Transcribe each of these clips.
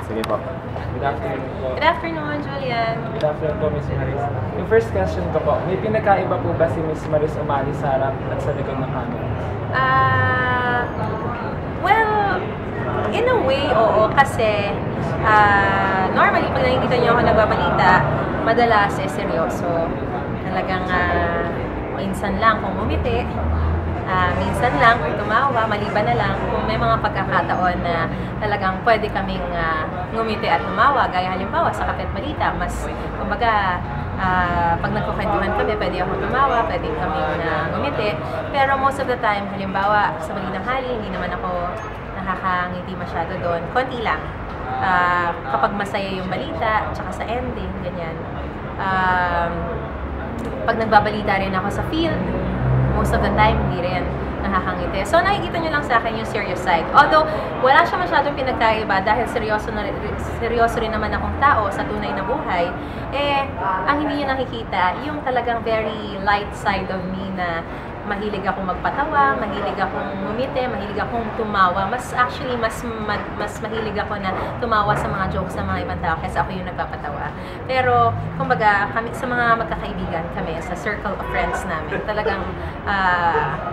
Sige po. Good afternoon po. Good afternoon, Julian. Good afternoon po, Miss Maris. Yung first question ko po, may pinagkaiba po ba si Miss Maris umali sa harap at sa likod ng camera? Well, in a way, oo. Kasi, normally, pag nakikita niyo ako nagbabalita, madalas seryoso. Talagang minsan lang kung umiti, minsan lang kung tumawa, maliban na lang kung may mga pagkakataon na talagang pwede kaming ngumiti at tumawa. Gaya halimbawa sa Kape at Balita, mas, kumbaga, pag nagkukwentuhan kami, pwede ako tumawa, pwede kaming ngumiti. Pero most of the time, halimbawa sa Balitang Hali, hindi naman ako nakakangiti masyado doon. Konti lang. Kapag masaya yung balita, tsaka sa ending, ganyan. Pag nagbabalita rin ako sa field, most of the time, hindi rin nakakangiti. So, nakikita nyo lang sa akin yung serious side. Although, wala siya masyadong pinagkaiba dahil seryoso rin naman akong tao sa tunay na buhay, ang hindi nyo nakikita, yung talagang very light side of me na mahilig akong magpatawa, mahilig akong ngumiti, mahilig akong tumawa. Mas mahilig ako na tumawa sa mga jokes ng mga ibang tao kaysa ako yung nagpapatawa. Pero, kumbaga, kami, sa mga magkakaibigan kami, sa circle of friends namin, talagang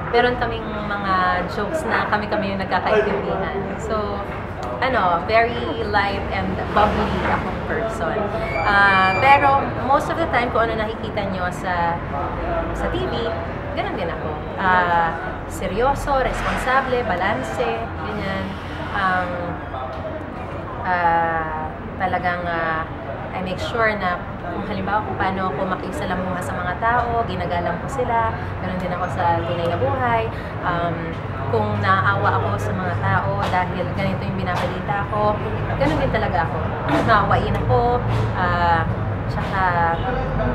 meron kaming mga jokes na kami yung nagkakaintindihan. So, very light and bubbly akong person. Pero, most of the time, kung ano nakikita nyo sa TV, ganun din ako. Seryoso, responsable, balanse, ganyan. Talagang I make sure na kung halimbawa kung paano ako makikisalamuha sa mga tao, ginagalang ko sila, ganun din ako sa tunay na buhay. Kung naaawa ako sa mga tao dahil ganito yung binabalita ko, ganun din talaga ako. Naawain ako, tsaka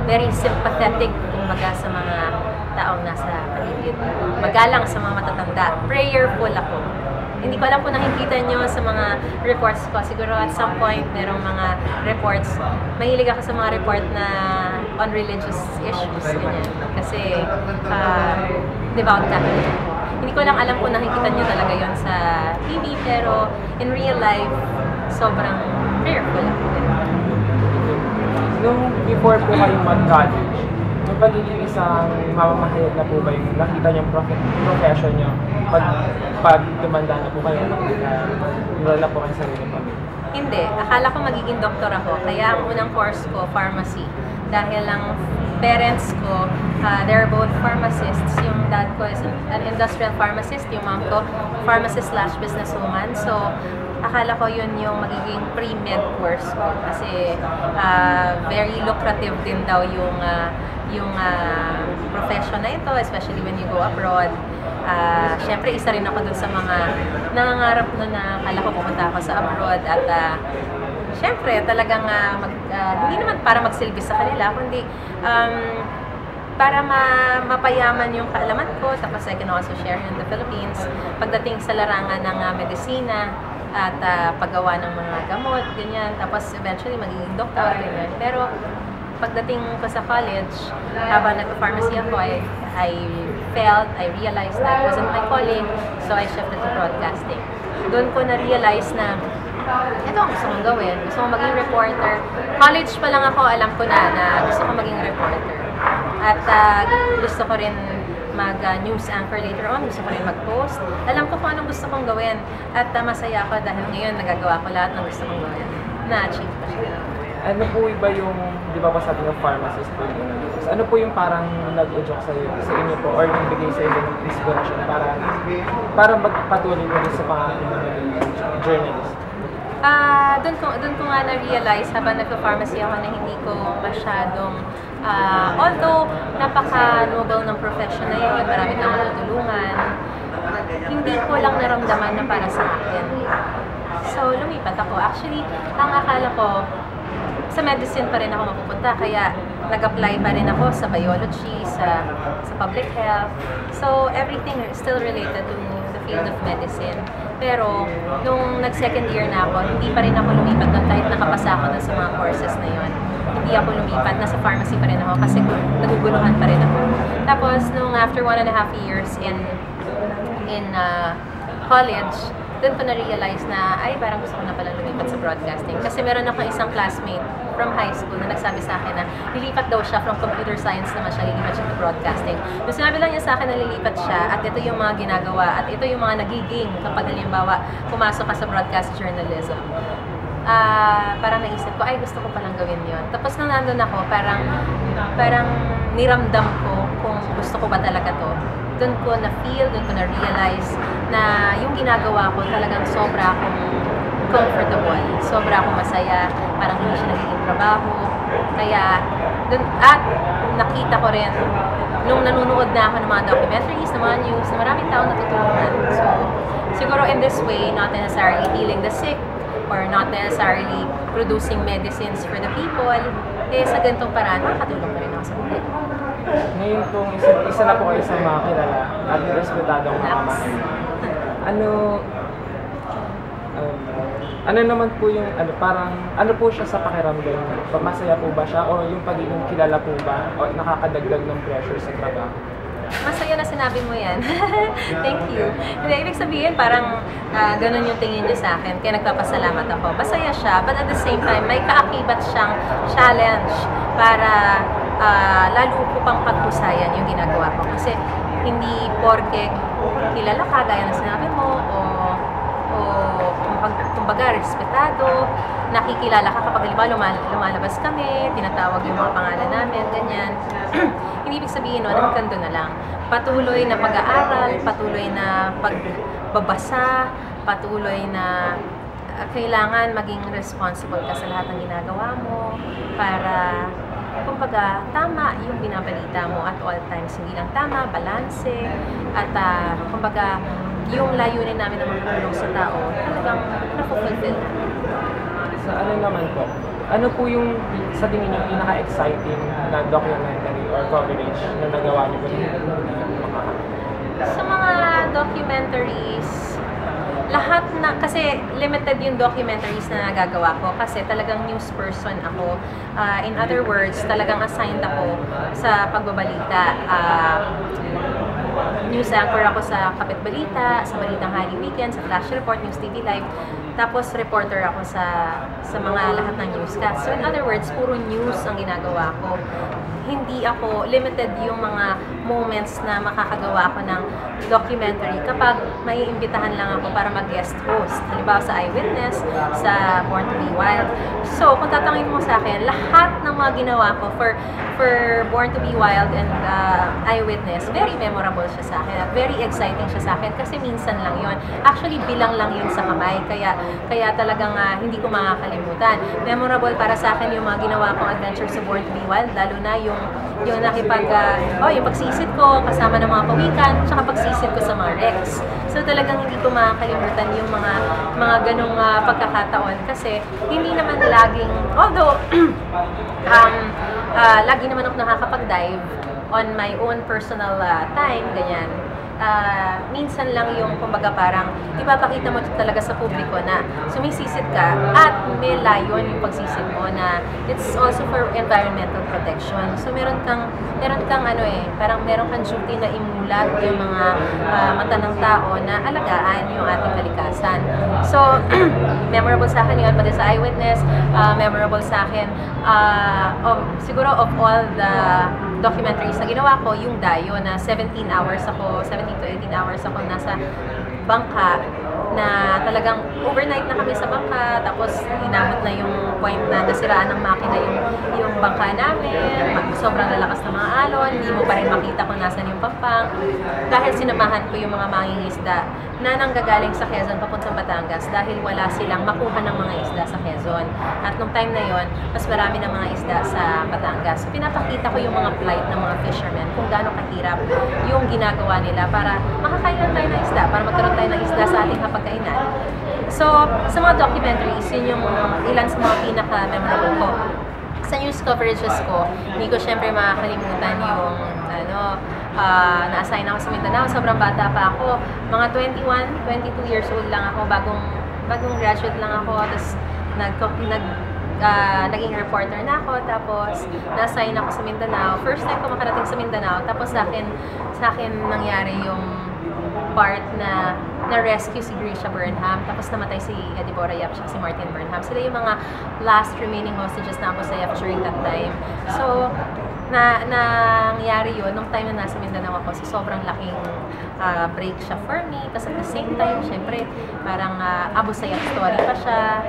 very sympathetic kumbaga sa mga taong nasa paligid. Magalang sa mga matatanda. Prayerful ako. Hindi ko alam kung nakikita nyo sa mga reports ko. Siguro at some point, merong mga reports. Mahilig ako sa mga report na on religious issues. Ganyan. Kasi, devout Catholic ako. Hindi ko lang alam kung nakikita nyo talaga yon sa TV. Pero, in real life, sobrang prayerful ako. Nung before po kayong mag-college, yung pagiging isang mamamahayag na po ba yung nakita niyong profession niyo pag tumanda na po kayo, wala po kayo sarili pa? Hindi. Akala ko magiging doktor ako. Kaya ang unang course ko, pharmacy. Dahil ang parents ko, they're both pharmacists. Yung dad ko is an industrial pharmacist. Yung mom ko, pharmacist/businesswoman. So, akala ko yun yung magiging pre-med course ko. Kasi very lucrative din daw yung profession na ito, especially when you go abroad. Siyempre, isa rin ako dun sa mga nangangarap na akala ko pumunta ako sa abroad at siyempre, talagang hindi naman para magsilbi sa kanila, kundi para mapayaman yung kaalaman ko, tapos I can also share in the Philippines pagdating sa larangan ng medisina at paggawa ng mga gamot, ganyan. Tapos eventually magiging doktor, ganyan. Pero pagdating ko sa college, habang nag-pharmacy ako, I realized that it wasn't my calling, so I shifted to broadcasting. Doon ko na-realize na ito ang gusto kong gawin. Gusto kong maging reporter. College pa lang ako, alam ko na gusto kong maging reporter. At gusto ko rin mag-news anchor later on. Gusto ko rin mag-post. Alam ko kung anong gusto kong gawin. At masaya ako dahil ngayon nagagawa ko lahat ng gusto kong gawin. Na-achieve pa siya. Ano po ba yung, di ba sabi ng pharmacist po yun? Ano po yung parang nag-joke sa inyo po or yung bigay sa inyo ng inspiration para magpatuloy ko sa mga journalist? Doon ko nga na-realize habang nagpa-pharmacy ako na hindi ko masyadong although napaka-noble ng profession na yun, marami kang matutulungan, hindi ko lang naramdaman na para sa akin. So, lumipat ako. Actually, ang akala ko, sa medicine pa rin ako mapupunta, kaya nag-apply pa rin ako sa biology, sa public health. So, everything is still related to the field of medicine. Pero, nung nag-second year na ako, hindi pa rin ako lumipat doon kahit nakapasa ako doon sa mga courses na yon. Hindi ako lumipat, nasa pharmacy pa rin ako kasi naguguluhan pa rin ako. Tapos, nung after 1.5 years in college, doon ko na-realize na, ay, parang gusto ko na pala lumipat sa broadcasting. Kasi meron ako isang classmate from high school na nagsabi sa akin na lilipat daw siya from computer science naman siya, lilipat siya to broadcasting. Nung sinabi lang niya sa akin na lilipat siya at ito yung mga ginagawa at ito yung mga nagiging kapag halimbawa pumasok ka sa broadcast journalism. Parang naisip ko, ay gusto ko palang gawin yon. Tapos nung nandun ako, parang niramdam ko kung gusto ko ba talaga to. Doon ko na-feel, doon ko na-realize na yung ginagawa ko talagang sobra akong comfortable, sobra akong masaya, parang hindi siya nagiging trabaho. Kaya, doon, at nakita ko rin, nung nanonood na ako ng mga documentaries, ng mga news, na maraming taong natutulungan. So, siguro in this way, not necessarily healing the sick, or not necessarily producing medicines for the people, sa ganitong paraan, makakatulong pa rin ako sa publiko. Ngayon pong isa na po kayo sa mga kilala at respetadong mamamayan. Ano naman po yung, ano po siya sa pakiramdam? Masaya po ba siya? O yung pagiging kilala po ba? O nakakadagdag ng pressure sa trabaho? Masaya na sinabi mo yan. Thank you. Hindi, ibig sabihin, parang ganun yung tingin niyo sa akin. Kaya nagpapasalamat ako. Masaya siya, but at the same time, may kaakibat siyang challenge para lalo ko pang paghusayan yung ginagawa ko. Kasi hindi porke kilala ka, gaya na sinabi mo, o kumbaga, respetado, nakikilala ka kapag lumalabas kami, tinatawag yung mga pangalan namin, ganyan. Hindi ibig sabihin nun, hanggang doon na lang. Patuloy na pag-aaral, patuloy na pagbabasa, patuloy na kailangan maging responsible ka sa lahat ng ginagawa mo para, kumbaga, tama yung binabalita mo at all times. Hindi lang tama, balanse, at kumbaga, yung layunin namin na makatulong sa tao, talagang napufulfill namin. Sa ano naman po? Ano po yung sa tingin niyo pinaka-exciting na documentary or coverage na nagawa niyo po? Sa mga documentaries, lahat na, kasi limited yung documentaries na nagagawa ko kasi talagang news person ako. In other words, talagang assigned ako sa pagbabalita. News anchor ako sa Kapit Balita, sa Balitang Hari Weekend, sa Flash Report, News TV Live. Tapos reporter ako sa mga lahat ng newscast. So in other words, puro news ang ginagawa ko. Hindi ako, limited yung mga moments na makakagawa ako ng documentary kapag may imbitahan lang ako para mag-guest host. Halimbawa sa Eyewitness, sa Born to Be Wild. So, kung tatangin mo sa akin, lahat ng mga ginawa ko for Born to Be Wild and Eyewitness, very memorable siya sa akin at very exciting siya sa akin kasi minsan lang yon. Actually, bilang lang yun sa kamay, kaya talagang hindi ko makakalimutan. Memorable para sa akin yung mga ginawa kong adventure sa Born to Be Wild, lalo na yung yung pagsisid ko kasama ng mga pawikan, tsaka pagsisid ko sa mga Rex. So talagang hindi ko makakalimutan yung mga ganong pagkakataon kasi hindi naman laging, although lagi naman ako nakakapag-dive on my own personal time, ganyan. Minsan lang yung kumbaga parang ipapakita mo talaga sa publiko na sumisisid ka at may layon yung pagsisid mo na it's also for environmental protection. So meron kang parang meron kang duty na imulat yung mga mata ng tao na alagaan yung ating kalikasan. So memorable sa akin yun, pati sa Eyewitness, memorable sa akin siguro of all the documentaries na ginawa ko, yung Dayo na 17 to 18 hours ako nasa bangka na talagang overnight na kami sa bangka, tapos inabot na yung point na nasiraan ng makina yung bangka namin, sobrang lalakas ng mga alon, hindi mo pa rin makita kung nasan yung pampang. Dahil sinamahan ko yung mga mangingisda na nanggagaling sa Quezon papuntang Batangas dahil wala silang makuha ng mga isda sa Quezon. At nung time na yon, mas marami ng mga isda sa Batangas. So, pinapakita ko yung mga plight ng mga fishermen kung gaano kahirap yung ginagawa nila para makakain tayo ng isda, para magkaroon tayo ng isda sa ating hapagkainan. So, sa mga documentaries, yun yung ilan sa mga pinaka-memorable ko. Sa news coverages ko, hindi ko syempre makakalimutan yung na-assign ako sa Mindanao. Sobrang bata pa ako. Mga 21, 22 years old lang ako. Bagong graduate lang ako. Tapos naging reporter na ako. Tapos na-assign ako sa Mindanao. First time ko makarating sa Mindanao. Tapos sa akin nangyari yung part na na-rescue si Grisha Burnham, tapos namatay si Deborah Yap at si Martin Burnham. Sila yung mga last remaining hostages na ako sa Yap during that time. So, nangyari yun nung time na nasa Mindanao ako. So, sobrang laking break siya for me. Kasi at the same time, syempre, parang Abu Sayyaf story pa siya.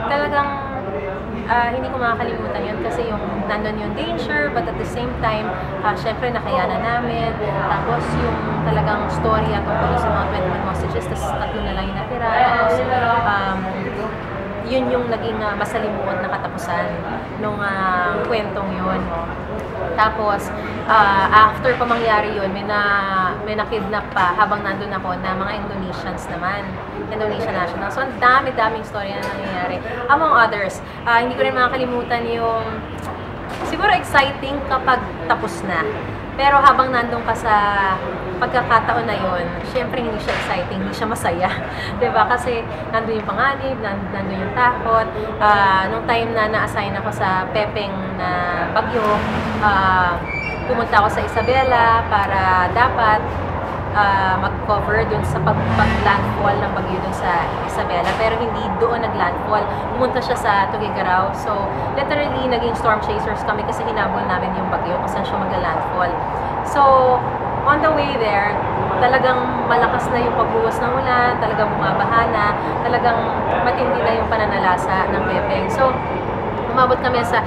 Talagang hindi ko makakalimutan yun kasi yung nandun yung danger, but at the same time, syempre nakayanan namin. Tapos yung talagang story at tungkol sa mga 21 hostages, tapos 3 na lang yung natira. Tapos yun yung naging masalimuot na katapusan nung kwentong yun. Tapos, after pa mangyari yun, may na-kidnap pa habang nandun ako na mga Indonesians naman. Indonesian national. So, ang dami-daming story na nangyayari. Among others, hindi ko rin makakalimutan yung siguro exciting kapag tapos na. Pero habang nandun ka sa pagkakataon na yun, syempre hindi siya exciting, hindi siya masaya. Diba? Kasi nandun yung panganib, nandun yung takot. Nung time na na-assign ako sa Pepeng na bagyo, pumunta ako sa Isabela para dapat mag-cover dun sa pag-landfall ng bagyo dun sa Isabela, pero hindi doon nag-landfall. Pumunta siya sa Tuguegarao. So, literally, naging storm chasers kami kasi hinabol namin yung bagyo kung saan siya mag-landfall. So, on the way there, talagang malakas na yung pagbuwas ng ulan, talagang bumabaha na, talagang matindi na yung pananalasa ng Pepeng. So, umabot kami sa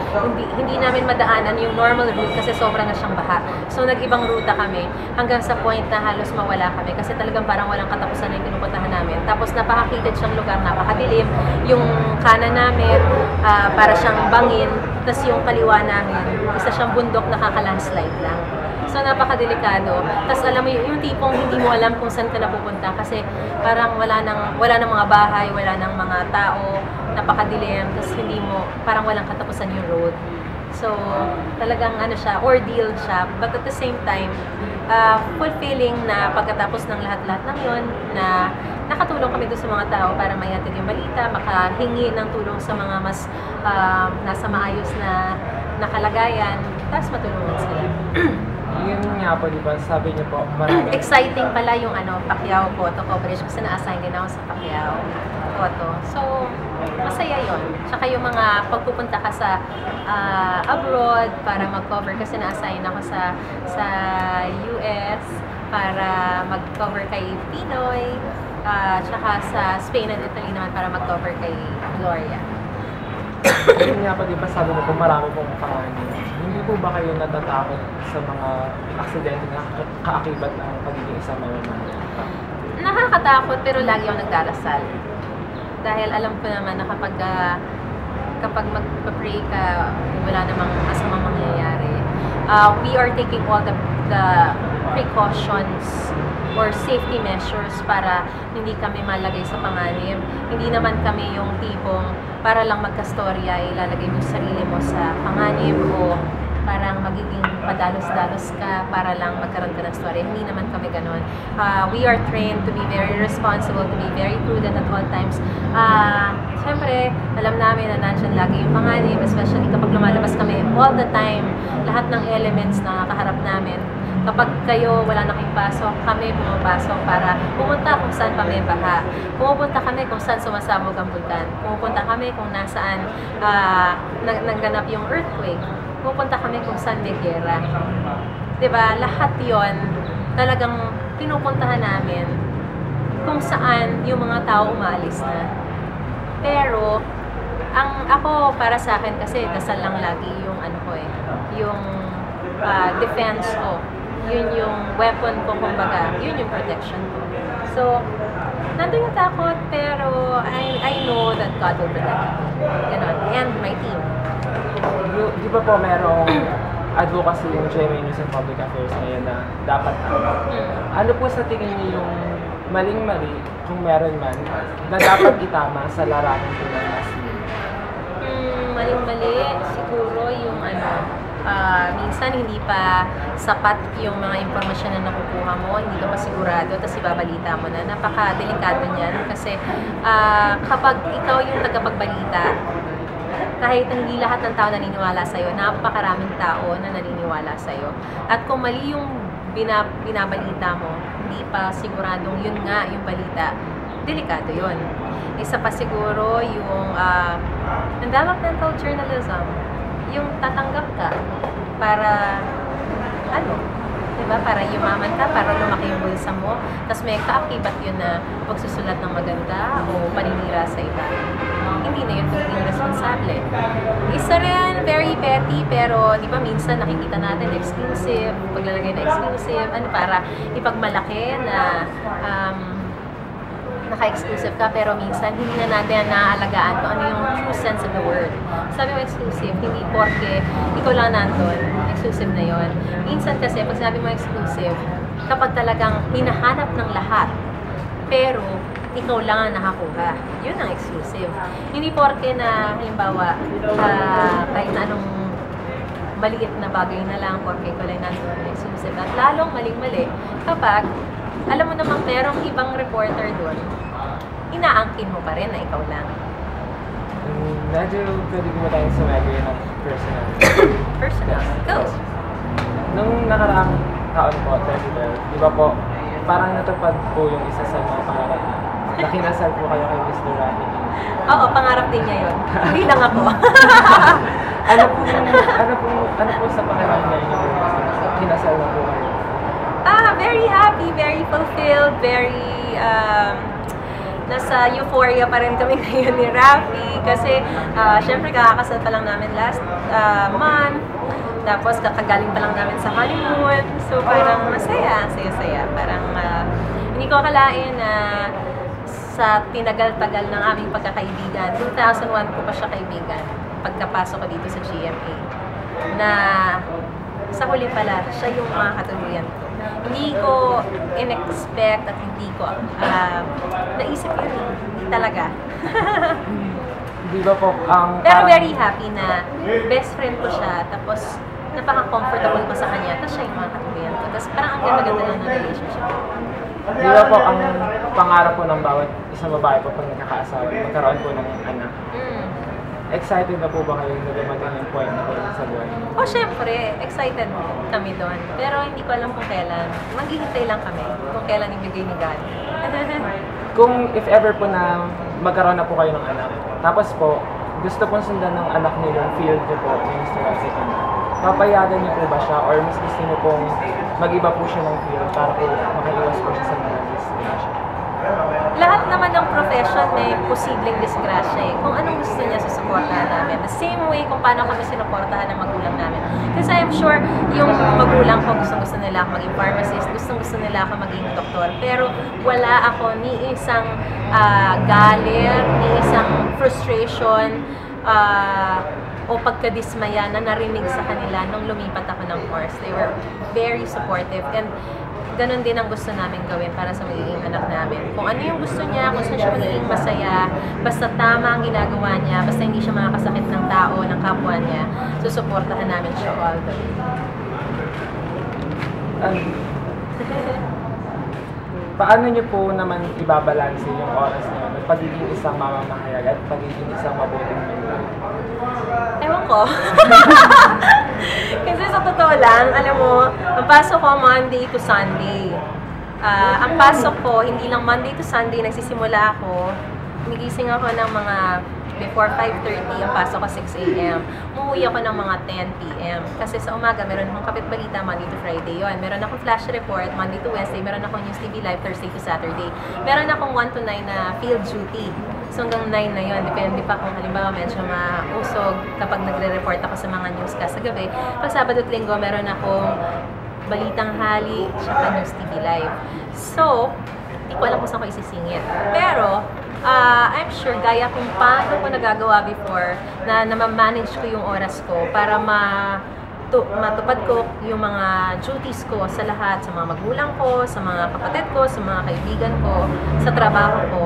hindi namin madaanan yung normal route kasi sobra na siyang baha. So nag-ibang ruta kami hanggang sa point na halos mawala kami kasi talagang parang walang katapusan na yung pinupuntahan namin. Tapos napakakitid siyang lugar, napakadilim. Yung kanan namin para siyang bangin, tapos yung kaliwa namin, isa siyang bundok nakaka-landslide lang. So napakadelikado. Tapos alam mo yung tipong hindi mo alam kung saan ka napupunta kasi parang wala nang mga bahay, wala nang mga tao, napakadilim, tapos hindi mo, parang walang katapusan yung road. So talagang siya, ordeal siya, but at the same time, fulfilling na pagkatapos ng lahat-lahat ng yun, na nakatulong kami doon sa mga tao para maihatid yung balita, makahingi ng tulong sa mga mas nasa maayos na kalagayan, tapos matulungan sila. Yun nga po, di ba? Sabi niyo po, marami. Exciting pala yung Pacquiao photo coverage kasi na-assign din ako sa Pacquiao photo. So, masaya yun. Tsaka yung mga pagpupunta ka sa abroad para mag-cover kasi na-assign ako sa US para mag-cover kay Pinoy, tsaka sa Spain and Italy naman para mag-cover kay Gloria. Yun nga po, di ba? Sabi niyo po, marami pong panganib. Hindi po ba kayo natatakot sa mga aksidente na kaakibat ng pagiging isang mamamayan? Nakakatakot pero lagi ako nagdarasal. Dahil alam ko naman na kapag magpa-pray ka, wala namang masamang mangyayari. We are taking all the precautions or safety measures para hindi kami malagay sa panganib. Hindi naman kami yung tipong para lang magkastorya, ilalagay mo sarili mo sa panganib o parang magiging padalos-dalos ka para lang magkaroon ka ng storya. Hindi naman kami ganon. We are trained to be very responsible, to be very prudent at all times. Siyempre, alam namin na nandiyan lagi yung panganib, especially kapag lumalabas kami all the time. Lahat ng elements na kaharap namin. Kapag kayo wala na kayong pasok, kami pumapasok para pumunta kung saan pa may baha. Pumupunta kami kung saan sumasabog ang bulkan. Pumupunta kami kung nasaan nagganap yung earthquake. Pumupunta kami kung saan may gera. Diba? Lahat yon talagang pinupuntahan namin kung saan yung mga tao umalis na. Pero, ako para sa akin kasi dasal lang lagi yung yung defense ko. Yun yung weapon ko, kumbaga, yun yung protection ko. So, nandun yung takot, pero I know that God will protect me. Ganon. And my team. Di ba po merong advocacy yung GMA News and Public Affairs ngayon na dapat ano po sa tingin niyo yung maling-mali, kung meron man, na dapat itama sa larangan po ng mass media? Maling-mali, siguro yung minsan hindi pa sapat yung mga impormasyon na nakukuha mo, hindi ka pa sigurado, tapos ibabalita mo na. Napaka-delikado niyan kasi kapag ikaw yung tagapagbalita, kahit hindi lahat ng tao naniniwala sa'yo, napakaraming tao na naniniwala sa'yo. At kung mali yung binabalita mo, hindi pa siguradong yun nga yung balita, delikado yun. Isa pa siguro yung developmental journalism, yung tatanggap ka para diba? Para yumaman ka, para lumaki yung bulsa mo. Tapos may kaakibat yun na pagsusulat ng maganda o paninira sa iba. Hindi na yun pagiging responsable. Isa rin, very petty, pero di ba minsan nakikita natin exclusive, paglalagay na exclusive, para ipagmalaki na naka-exclusive ka, pero minsan hindi na natin naaalagaan kung ano yung true sense of the word. Sabi mo exclusive, hindi porke ikaw lang nandun, exclusive na yon. Minsan kasi, pag sabi mo exclusive, kapag talagang hinahanap ng lahat, pero ikaw lang ang nakakuha, yun ang exclusive. Hindi porke na, halimbawa, kahit na anong maliit na bagay na lang, porke ikaw lang nandun, exclusive. At lalong maling-mali kapag alam mo namang merong ibang reporter doon, inaangkin mo pa rin na ikaw lang. Medyo pwede ko ba tayong sumagay ng personal? Personal? Go! Nung nakaraang taon po, 2012, di ba po, parang natupad po yung isa sa mga pangarap na nakinasal po kayo kay Mr. Rafi. Oo, pangarap din niya yun. Hindi lang ako. ano po sa pakiramdam niyo kinasal na po kayo? Very happy, very fulfilled, very nasa euphoria pa rin kami ngayon ni Rafi kasi syempre kakakasal pa lang namin last month, tapos kakagaling pa lang namin sa honeymoon, so parang masaya, parang hindi ko akalain na sa tinagal-tagal ng aming pagkakaibigan, 2001 ko pa siya kaibigan pagkapasok ko dito sa GMA, na sa huli pala siya yung makakatuluyan ko. Hindi ko in-expect at hindi ko naisip yun. Hindi talaga. Di ba po, pero very happy na best friend ko siya, tapos napaka-comfortable ko sa kanya, tapos siya yung mga katuloyan ko. Tapos parang ang ganda-ganda lang ng relationship. Di ba po, ang pangarap po ng bawat isang babae po pag nagkakaasawa, magkaroon po ng anak. Excited na po ba kayo na dumating yung point na po sa buhay? Oh, syempre, excited kami doon. Pero hindi ko alam kung kailan. Maghihintay lang kami kung kailan ibigay ni God. Kung if ever po na magkaroon na po kayo ng anak, tapos po, gusto pong sundan ng anak niyo yung field niyo po ni Mr. Rafi, papayagan niyo po ba siya or mas gusto niyo pong mag-iba po siya ng field para po makaiwas po siya sa mga disgrasya? Lahat naman ng profession may posibleng disgrasya eh. Kung anong gusto niya, susuportahan namin. The same way kung paano kami sinuportahan ng magulang namin. Kasi I'm sure yung magulang ko gusto nila ako maging pharmacist, gusto nila ako maging doktor. Pero wala ako ni isang galit, ni isang frustration, o pagkadismaya na narinig sa kanila nung lumipat ako ng course. They were very supportive and ganun din ang gusto namin gawin para sa magiging anak namin. Kung ano yung gusto niya, kung saan siya magiging masaya, basta tama ang ginagawa niya, basta hindi siya makakasakit ng tao, ng kapwa niya, susuportahan namin siya all the way. Paano niyo po naman ibabalanse yung oras niyo ng pagiging isang mamamahayag at pagiging isang mabuting magulang? Ewan ko. Kasi sa totoo lang, alam mo, ang pasok ko Monday to Sunday. Ang pasok ko, hindi lang Monday to Sunday, nagsisimula ako. Nagising ako ng mga before 5:30, ang pasok ko 6 a.m. Umuwi ako ng mga 10 p.m. Kasi sa umaga, meron akong kapit balita Monday to Friday yon. Meron akong flash report Monday to Wednesday. Meron akong News TV Live Thursday to Saturday. Meron akong 1 to 9 na field duty. So hanggang 9 na yon. Depende pa kung halimbawa medyo mausog kapag nagre-report ako sa mga newscast sa gabi. Pag Sabado at Linggo, meron akong Balitang Hali at News TV Live. So, hindi ko alam kung saan ko isisingit. Pero, I'm sure, gaya kung paano ko nagagawa before, na ma-manage ko yung oras ko para matupad ko yung mga duties ko sa lahat, sa mga magulang ko, sa mga kapatid ko, sa mga kaibigan ko, sa trabaho ko,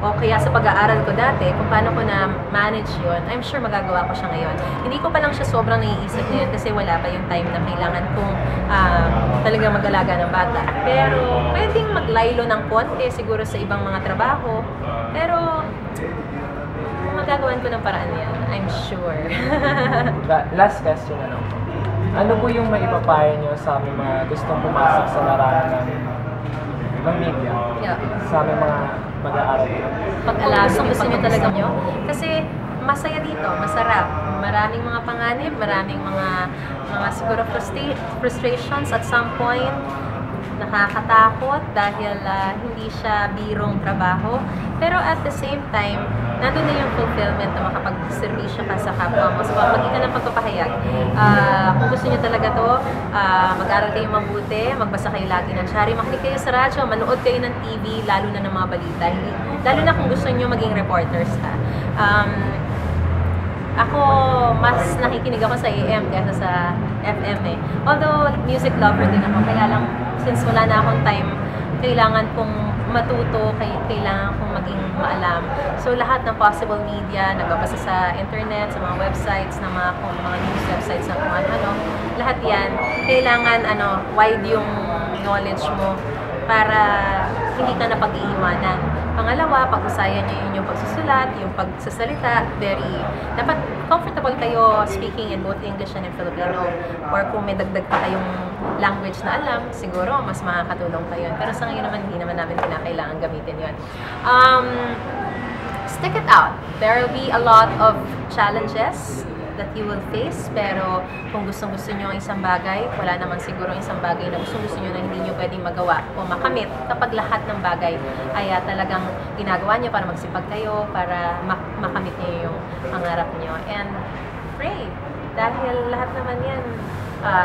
o kaya sa pag-aaral ko dati, kung paano ko na-manage yun, I'm sure magagawa ko siya ngayon. Hindi ko pa lang siya sobrang naiisip ngayon kasi wala pa yung time na kailangan kong talagang mag-alaga ng bata. Pero pwedeng maglaylo ng konti siguro sa ibang mga trabaho. Pero magagawan ko ng paraan yan, I'm sure. Last question na lang po. ano po yung maipapayo nyo sa aming mga gustong pumasok sa larangan ng media? Yeah. Sa aming mga mag-aaral? Pag-alam, gusto nyo talaga nyo. Kasi masaya dito, masarap. Maraming mga panganib, maraming mga siguro frustrations at some point. Nakakatakot dahil hindi siya birong trabaho. Pero at the same time, nandun na yung fulfillment na makapag-servisyo ka sa kapwa mo. So, magiging ka ng pagpapahayag. Kung gusto niyo talaga to, mag-aral kayo mabuti, magbasa kayo lagi ng diary, makinig kayo sa radyo, manood kayo ng TV, lalo na ng mga balita. Lalo na kung gusto niyo maging reporters. Ako, mas nakikinig ako sa AM kaysa sa FM eh. Although, music lover din ako. Kaya lang, since wala na akong time, kailangan kong matuto, kailangan kong maging maalam. So, lahat ng possible media, nagbabasa sa internet, sa mga websites, na mga news websites, na kung ano, lahat yan, kailangan wide yung knowledge mo para hindi ka na pag-iiwanan. Pangalawa, pag-usayan niyo yung pagsusulat, yung pagsasalita, dapat comfortable kayo speaking in both English and in Filipino. Or kung may dagdag pa kayong language na alam, siguro mas makakatulong kayo. Pero sa ngayon naman, hindi naman namin kinakailangan gamitin yun. Stick it out. There will be a lot of challenges that you will face, pero kung gustong-gusto nyo ang isang bagay, wala naman siguro isang bagay na gustong-gusto nyo na hindi nyo pwedeng magawa o makamit kapag lahat ng bagay ay talagang ginagawa nyo para magsipag kayo, para makamit nyo yung pangarap nyo. And pray, dahil lahat naman yan,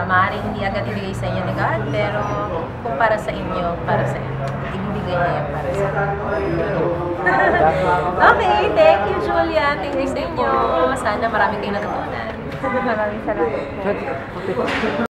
maaaring hindi agad ibigay sa inyo ni God, pero kung para sa inyo, para sa inyo. Ibibigay niya yan para sa inyo. Okay, thank you, Julian. Thank you sa inyo. Sana marami kayong natutunan. Maraming salamat po.